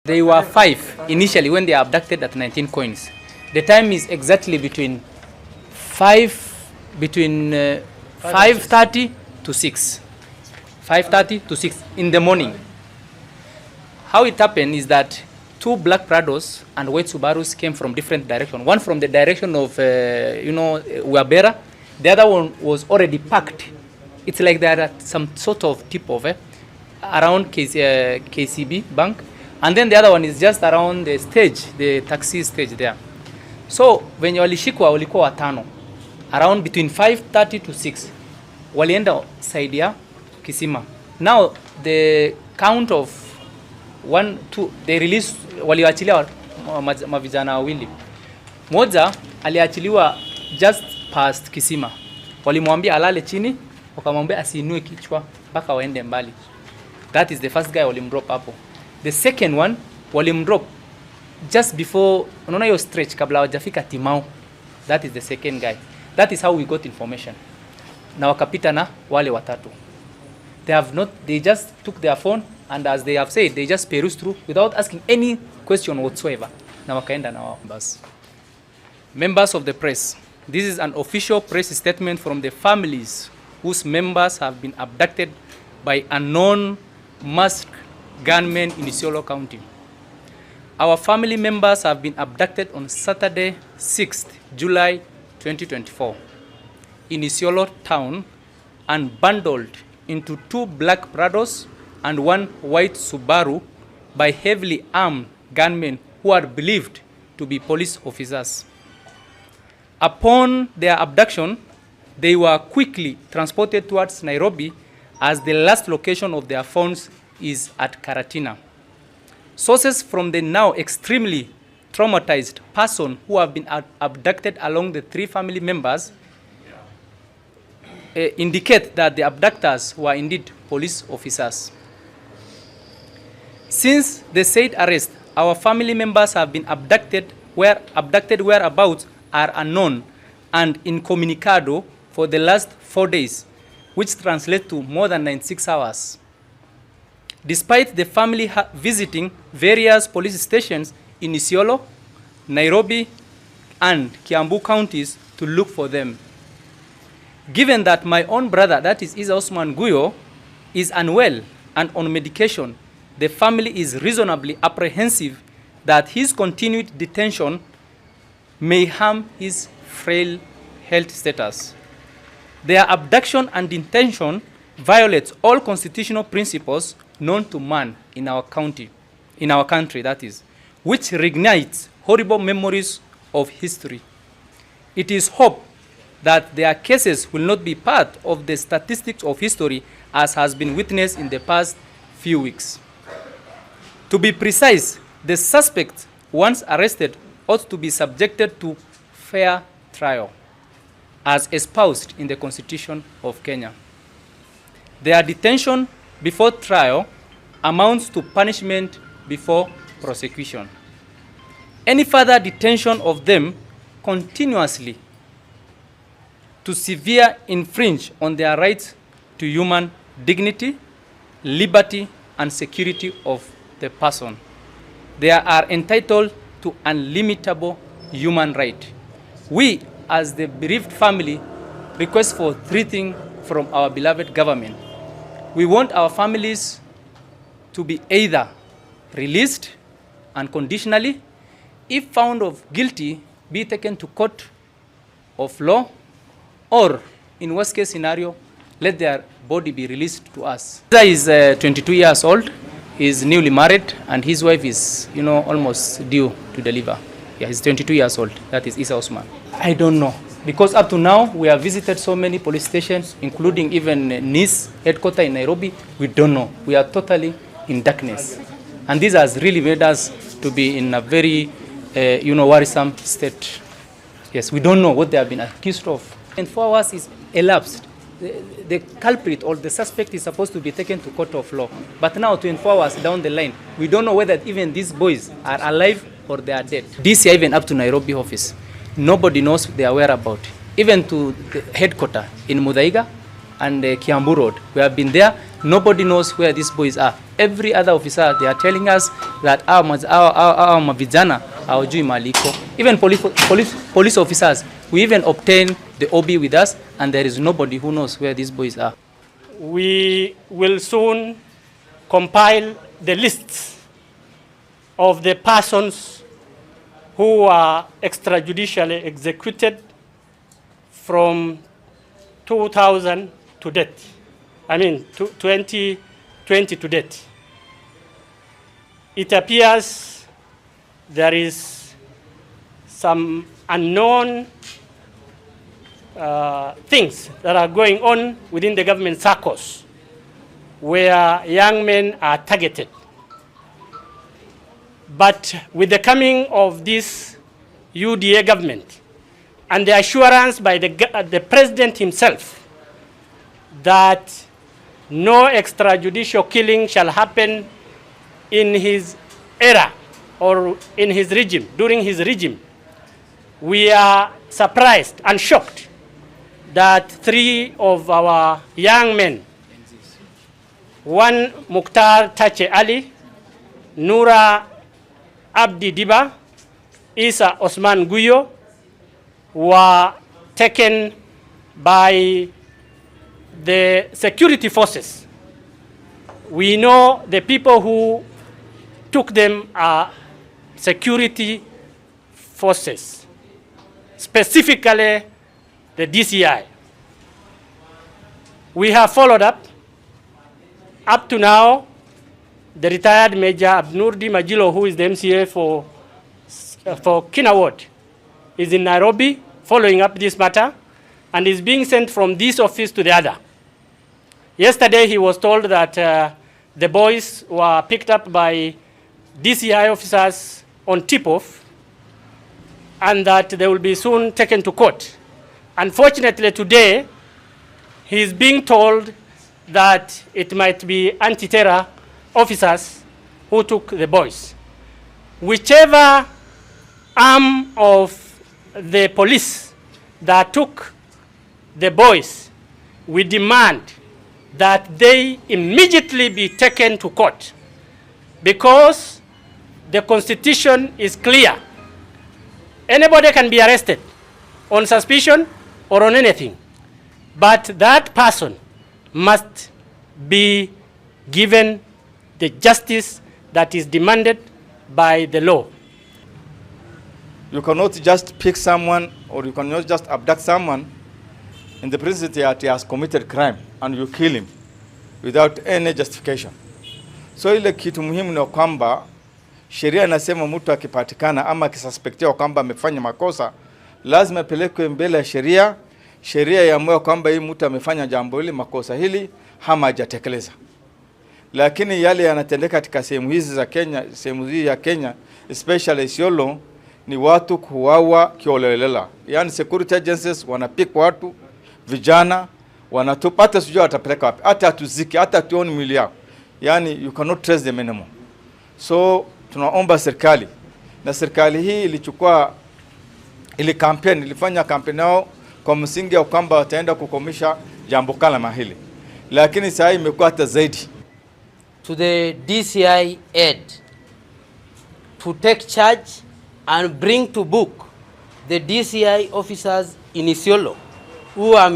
They were 5 initially when they are abducted at 19 coins. The time is exactly between 5:30 to 6. 5:30 to 6 in the morning. How it happened is that 2 black Prados and white Subarus came from different directions. One from the direction of, Uabera. The other one was already packed. It's like they are at some sort of tip over around KCB Bank. And then the other one is just around the stage, the taxi stage there. So when walishikwa walikuwa watano, around between 5:30 to 6, walienda side ya Kisima. Now the count of 1, 2, they release, waliachilia mavijana wawili. Moja aliachiliwa just past Kisima. Walimwambia alale chini, wakamwambia asiinue kichwa mpaka waende mbali. That is the first guy walimdrop hapo. The second one walimdrop just before, unaona hiyo stretch kabla hawajafika Timau. That is the second guy. That is how we got information. Na wakapita na wale watatu. They just took their phone and as they have said, they just perused through without asking any question whatsoever. Na wakaenda na wao basi. Members of the press. This is an official press statement from the families whose members have been abducted by unknown masked gunmen in Isiolo County. Our family members have been abducted on Saturday, 6th July 2024 in Isiolo town and bundled into 2 black Prados and 1 white Subaru by heavily armed gunmen who are believed to be police officers. Upon their abduction, they were quickly transported towards Nairobi as the last location of their phones is at Karatina. Sources from the now extremely traumatized person who have been abducted along the 3 family members indicate that the abductors were indeed police officers. Since the said arrest, our family members have been abducted whereabouts are unknown and incommunicado for the last 4 days, which translates to more than 96 hours. Despite the family visiting various police stations in Isiolo, Nairobi, and Kiambu counties to look for them. Given that my own brother, that is Isa Osman Guyo, is unwell and on medication, the family is reasonably apprehensive that his continued detention may harm his frail health status. Their abduction and detention violates all constitutional principles known to man in our country, that is, which reignites horrible memories of history. It is hoped that their cases will not be part of the statistics of history as has been witnessed in the past few weeks. To be precise, the suspects, once arrested, ought to be subjected to fair trial, as espoused in the Constitution of Kenya. Their detention before trial amounts to punishment before prosecution. Any further detention of them continuously to severe infringe on their rights to human dignity, liberty, and security of the person. They are entitled to unlimitable human right. We, as the bereaved family, request for 3 things from our beloved government. We want our families to be either released unconditionally, if found of guilty, be taken to court of law, or in worst case scenario, let their body be released to us. Isa is 22 years old, he is newly married, and his wife is, almost due to deliver. Yeah, he's 22 years old. That is Isa Osman. I don't know. Because up to now, we have visited so many police stations, including even NIS headquarters in Nairobi. We don't know. We are totally in darkness. And this has really made us to be in a very, worrisome state. Yes, we don't know what they have been accused of. And 4 hours is elapsed. The culprit or the suspect is supposed to be taken to court of law. But now, 24 hours down the line, we don't know whether even these boys are alive or they are dead. This year, even up to Nairobi office, nobody knows their whereabouts. Even to the headquarters in Muthaiga and Kiambu Road. We have been there. Nobody knows where these boys are. every other officer, they are telling us that our mavijana hawajui maliko. Even police officers, we even obtain the OB with us, and there is nobody who knows where these boys are. We will soon compile the lists of the persons who are extrajudicially executed from 2000 to date. I mean, 2020 to date. It appears there is some unknown things that are going on within the government circles where young men are targeted. But with the coming of this UDA government and the assurance by the president himself that no extrajudicial killing shall happen in his era or in his regime, during his regime, we are surprised and shocked that 3 of our young men, one Mukhtar Tache Ali, Nura Abdi Diba, Isa Osman Guyo, were taken by the security forces. We know the people who took them are security forces, specifically the DCI. We have followed up to now. The retired Major Abnurdi Majilo, who is the MCA for Kinaward, is in Nairobi following up this matter and is being sent from this office to the other. Yesterday he was told that the boys were picked up by DCI officers on tip-off and that they will be soon taken to court. Unfortunately today he is being told that it might be anti-terror officers who took the boys. Whichever arm of the police that took the boys, we demand that they immediately be taken to court, because the Constitution is clear. Anybody can be arrested on suspicion or on anything, but that person must be given the justice that is demanded by the law. You cannot just pick someone, or you cannot just abduct someone in the presence that he has committed crime and you kill him without any justification. So ile kitu muhimu ni kwamba sheria inasema mtu akipatikana ama akisuspektiwa kwamba amefanya makosa lazima apelekwe mbele ya sheria. Sheria iamue kwamba hii mtu amefanya jambo hili, makosa hili, ama hajatekeleza. Lakini yale yanatendeka katika sehemu hizi za Kenya, sehemu hii ya Kenya, especially Isiolo, ni watu kuuawa kiolelela. Yani security agencies wanapick watu, vijana, wanatupata sijui watapeleka wapi. Hata atuziki, hata tuoni mwili yao. Yani you cannot trace them anymore. So tunaomba serikali, na serikali hii ilifanya campaign yao kwa msingi ya kwamba wataenda kukomisha jambo kama hili. Lakini sasa imekuwa hata zaidi. To the DCI head to take charge and bring to book the DCI officers in Isiolo who are